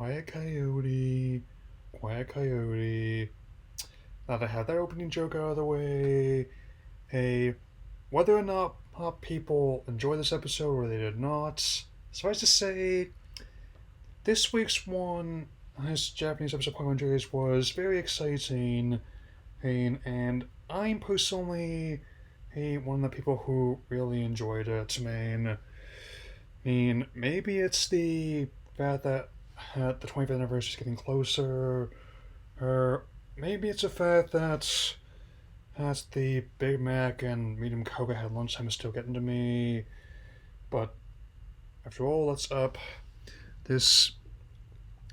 Quiet Coyote, Quiet Coyote. Now that I have that opening joke out of the way, hey, whether or not people enjoy this episode or they did not, suffice to say, this week's one, this Japanese episode of Pokémon Journeys was very exciting, and I'm personally one of the people who really enjoyed it. Maybe it's the fact that the 25th anniversary is getting closer, or maybe it's the fact that the Big Mac and medium Coke I had lunchtime is still getting to me. But after all, let's up this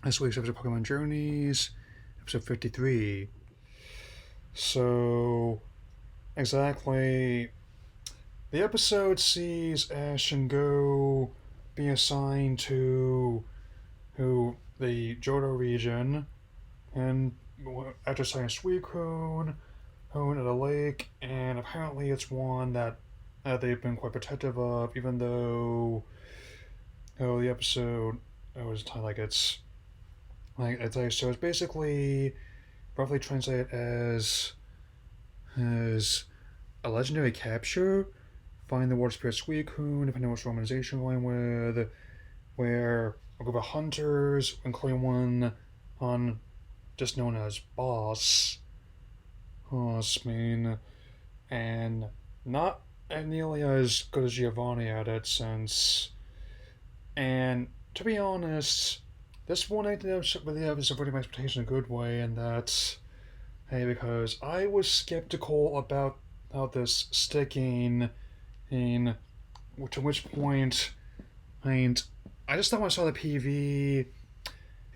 week's episode of Pokemon Journeys, episode 53. So, exactly, the episode sees Ash and Go be assigned to the Johto region, and after signing Suicune, home at a lake, and apparently it's one that they've been quite protective of, even though the episode was like it's so it's basically roughly translated as a legendary capture. Find the Water Spirit Suicune, depending on which organization you're going with, where a group of hunters, including one on just known as Boss, and not nearly as good as Giovanni at it and to be honest, this one I didn't really have subverting my expectations in a good way, and that's, because I was skeptical about this sticking, and to which point, I just thought when I saw the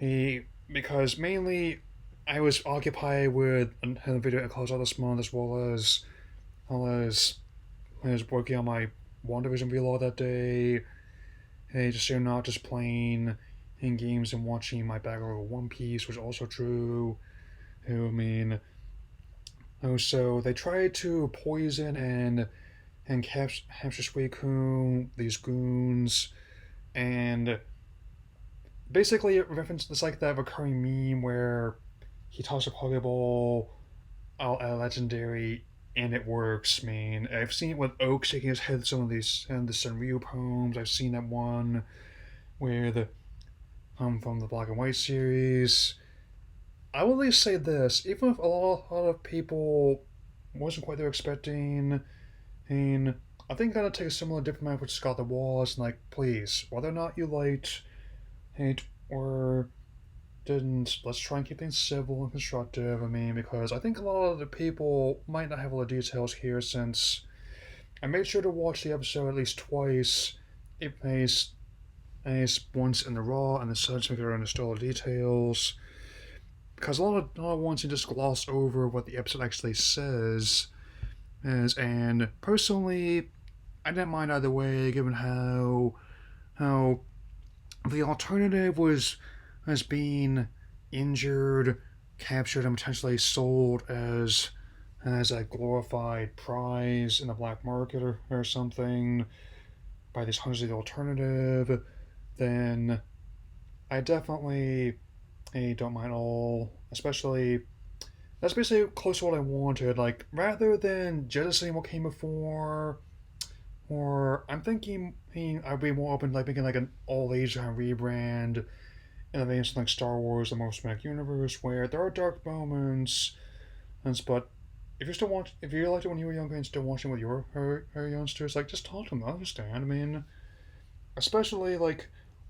PV, because mainly I was occupied with the video that closed out this month, as well as I was working on my WandaVision vlog that day. Just so not just playing in games and watching my backlog of One Piece was also true. So they tried to poison and capture Suicune, these goons, and basically it referenced it's like that recurring meme where he tosses a Pokeball out at a legendary and it works. I've seen it with Oak shaking his head some of these and the Sunryu poems. I've seen that one with from the Black and White series. I will at least say this, even if a lot of people wasn't quite there expecting, and I think I'm gonna take a similar different approach to Scott the Walls, and please, whether or not you liked, hate, or didn't, let's try and keep things civil and constructive. Because I think a lot of the people might not have all the details here, since I made sure to watch the episode at least twice, at least once in the raw and the such, to make sure I understood all the details. Because a lot of ones you just gloss over what the episode actually says, and personally, I didn't mind either way, given how the alternative was as being injured, captured, and potentially sold as a glorified prize in the black market or something by these hunters of the alternative, then I definitely don't mind all. Especially, that's basically close to what I wanted. Rather than jettisoning what came before, or I'm thinking I'd be more open to making an all-age kind of rebrand in the vein of something like Star Wars, the Marvel Cinematic Universe, where there are dark moments, but if you liked it when you were younger and still watching with your youngsters, just talk to them. I understand. Especially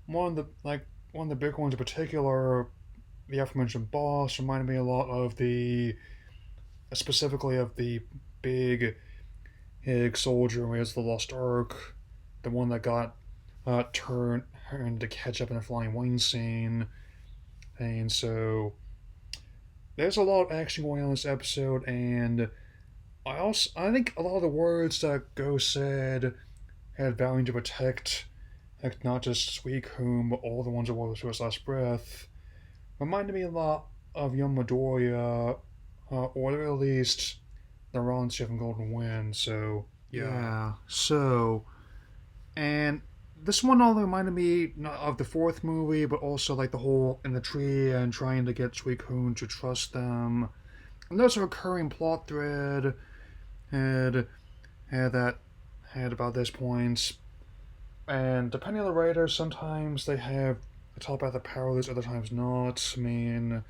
one of the big ones in particular, the aforementioned Boss reminded me a lot of specifically of the big soldier who has the Lost Ark, the one that got turned to catch up in a flying wing scene. And so there's a lot of action going on in this episode, and I think a lot of the words that Go said had vowing to protect, not just Suicune, but all the ones that were to his last breath, reminded me a lot of young Midoriya, or at least the Ron Seven Golden Wind. So yeah. So, and this one all reminded me not of the fourth movie, but also like the whole in the tree and trying to get Suicune to trust them. And there's a recurring plot thread had that had about this point. And depending on the writer, sometimes they have a telepathic powers, other times not. I mean,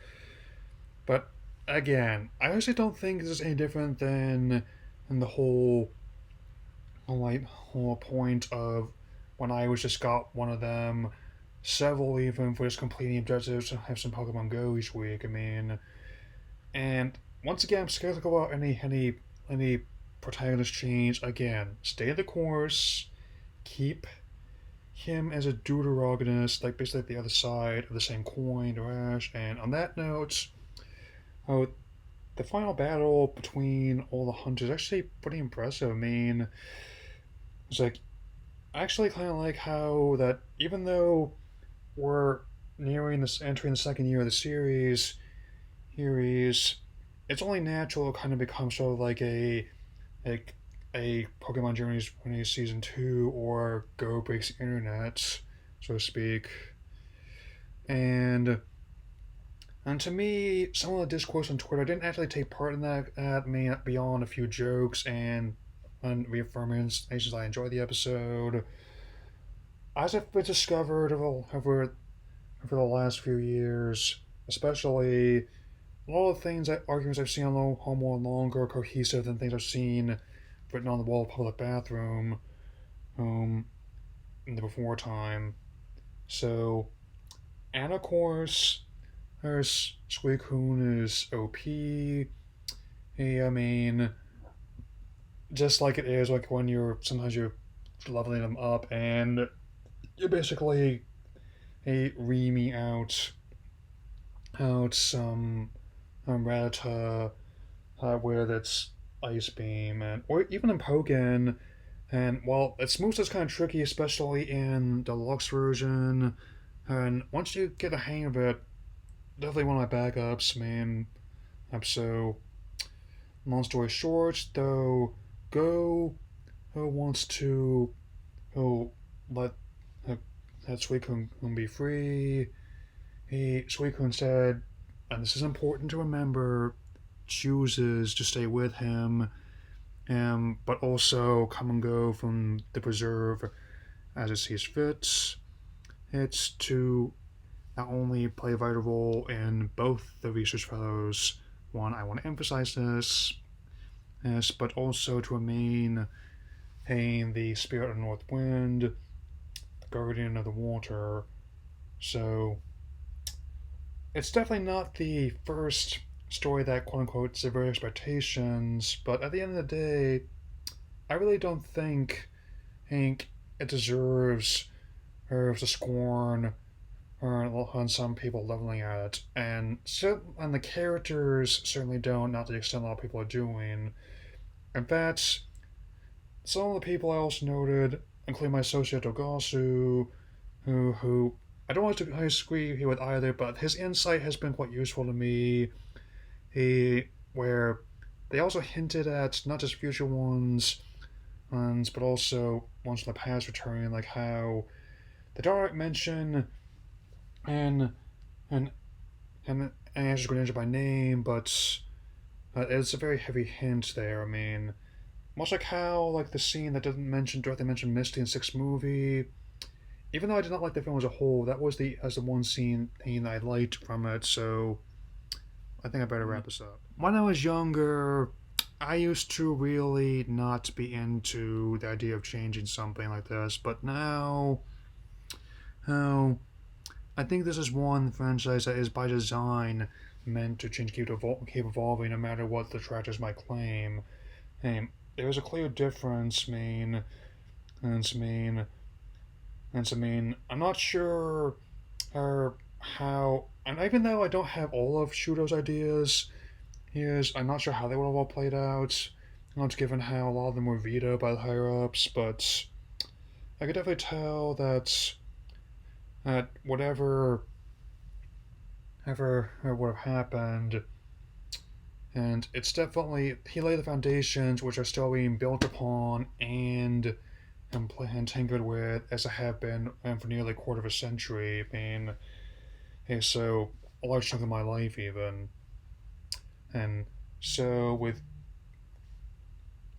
but again, I actually don't think this is any different than in the whole point of when I was just got one of them, several even for just completing objectives to have some Pokemon Go each week. I mean, and once again, I'm skeptical about any protagonist change. Again, stay the course, keep him as a deuteragonist, like basically the other side of the same coin, or Ash. And on that note, oh, the final battle between all the hunters is actually pretty impressive. I mean, it's like I actually kind of like how that even though we're entering the second year of the series, it's only natural to kind of become sort of like like a Pokemon Journeys when it's season 2 or Go Breaks the Internet, so to speak. And to me, some of the discourse on Twitter, I didn't actually take part in that. Beyond a few jokes and reaffirmations, I enjoyed the episode. As I've discovered over the last few years, especially a lot of arguments I've seen on are more longer, cohesive than things I've seen written on the wall of public bathroom in the before time. So, and of course, there's Suicune is OP. I mean, just like it is, like when sometimes you're leveling them up and you're basically reaming out some Rattata, where that's Ice Beam, or even in Pokken. And while its moves is kind of tricky, especially in the deluxe version, and once you get the hang of it, definitely one of my backups, man. So, long story short, though, Go wants to let that Suicune be free. Suicune said, and this is important to remember, chooses to stay with him, but also come and go from the preserve as it sees fit. It's to not only play a vital role in both the research fellows, one, I want to emphasize this, but also to remain the spirit of the North Wind, the guardian of the water. So, it's definitely not the first story that quote unquote severed expectations, but at the end of the day, I really don't think it deserves the scorn on some people leveling at it, and the characters certainly don't, not to the extent a lot of people are doing. In fact, some of the people I also noted, including my associate Ogasu, who I don't want to agree with either, but his insight has been quite useful to me. Where they also hinted at not just future ones, but also ones from the past returning, like how they don't mention and and Ash's Greninja by name, but it's a very heavy hint there. I mean, much like how like the scene that doesn't directly mention Misty in 6th movie. Even though I did not like the film as a whole, that was the one scene I liked from it. So I think I better wrap this up. When I was younger, I used to really not be into the idea of changing something like this, but now, I think this is one franchise that is by design meant to change, keep evolving, no matter what the detractors might claim. And there is a clear difference, I'm not sure how, and even though I don't have all of Shudo's ideas, I'm not sure how they would have all played out, not given how a lot of them were vetoed by the higher ups, but I could definitely tell that whatever ever would have happened, and it's definitely he laid the foundations which are still being built upon, and and tinkered with as I have been for nearly a quarter of a century. I mean, hey, so a large chunk of my life even, and so with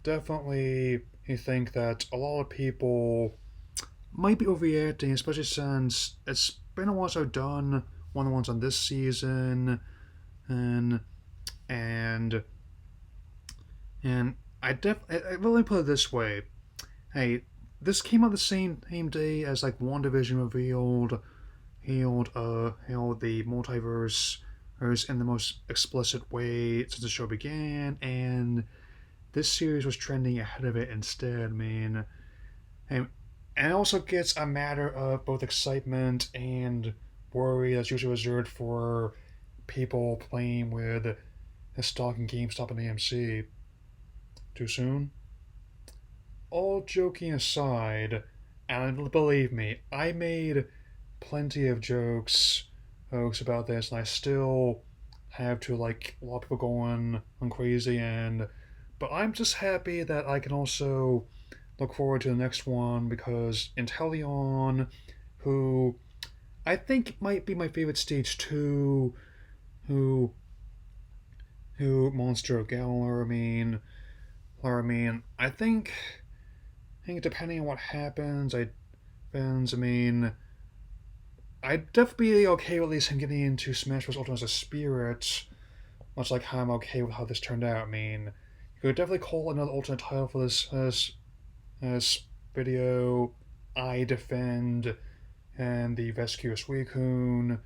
definitely you think that a lot of people might be overreacting, especially since it's been a while since I've done one of the ones on this season, and and and I really put it this way. Hey, this came out the same day as like WandaVision revealed the multiverse in the most explicit way since the show began, and this series was trending ahead of it instead. I mean, and it also gets a matter of both excitement and worry that's usually reserved for people playing with the stock in GameStop and AMC. Too soon? All joking aside, and believe me, I made plenty of jokes about this, and I still have to like a lot of people going on crazy, and but I'm just happy that I can also look forward to the next one because Inteleon, who I think might be my favorite stage two, who Monster of Galar. I think depending on what happens, I mean, I'd definitely be okay with at least him getting into Smash Bros. Ultimate as a spirit, much like how I'm okay with how this turned out. I mean, you could definitely call another alternate title for this video. I defend and the Rescue Suicune,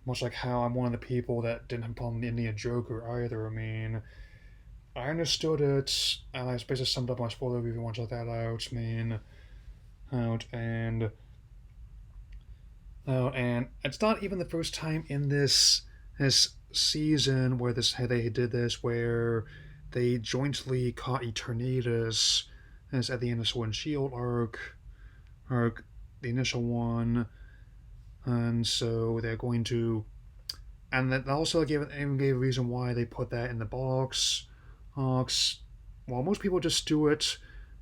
much like how I'm one of the people that didn't have a problem with the Indian Joker either. I mean, I understood it, and I basically summed up my spoiler review once I let that out. I mean, out and it's not even the first time in this season where they did this, where they jointly caught Eternatus as at the end of Sword and Shield arc, the initial one, and so they're going to, and that also gave a reason why they put that in the box. While most people just do it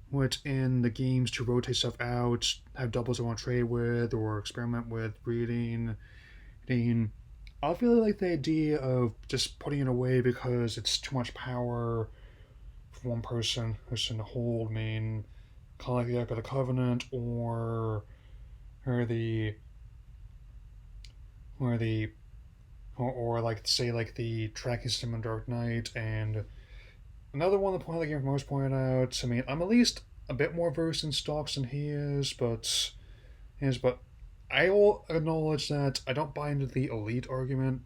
within the games to rotate stuff out, have doubles they want to trade with, or experiment with breeding. I really like the idea of just putting it away because it's too much power for one person to hold. I mean, kind of like the Ark of the Covenant, or the or the or like say like the tracking system in Dark Knight. And another one the point the game most pointed out. I mean, I'm at least a bit more versed in stocks than he is, but I will acknowledge that I don't buy into the elite argument.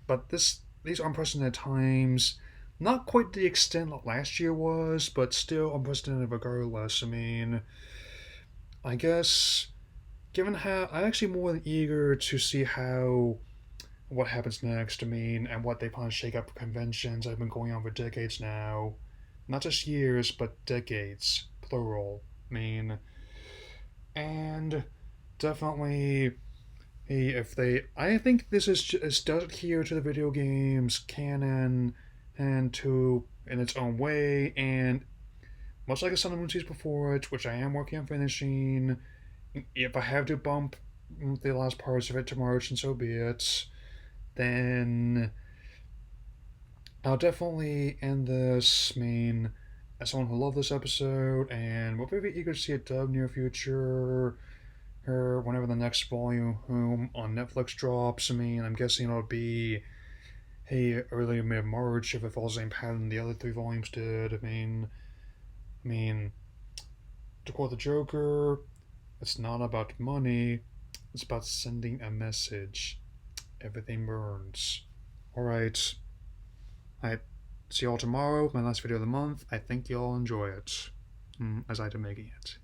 But these unprecedented times, not quite the extent that last year was, but still unprecedented regardless. I mean, I guess given how I'm actually more than eager to see how what happens next. I mean, and what they plan to shake up conventions that have been going on for decades now. Not just years, but decades, plural. I mean, and definitely, if they, I think this is does adhere to the video game's canon and to in its own way, and much like a Sun and Moon series before it, which I am working on finishing. If I have to bump the last parts of it to March, and so be it, then I'll definitely end this. I mean, as someone who loved this episode and will be very eager to see it dubbed near future, or whenever the next volume on Netflix drops. I mean, I'm guessing it'll be early mid March if it follows the same pattern the other three volumes did. I mean, to quote the Joker, it's not about money, it's about sending a message. Everything burns. Alright. I see y'all tomorrow, my last video of the month. I think y'all enjoy it, as I do making it.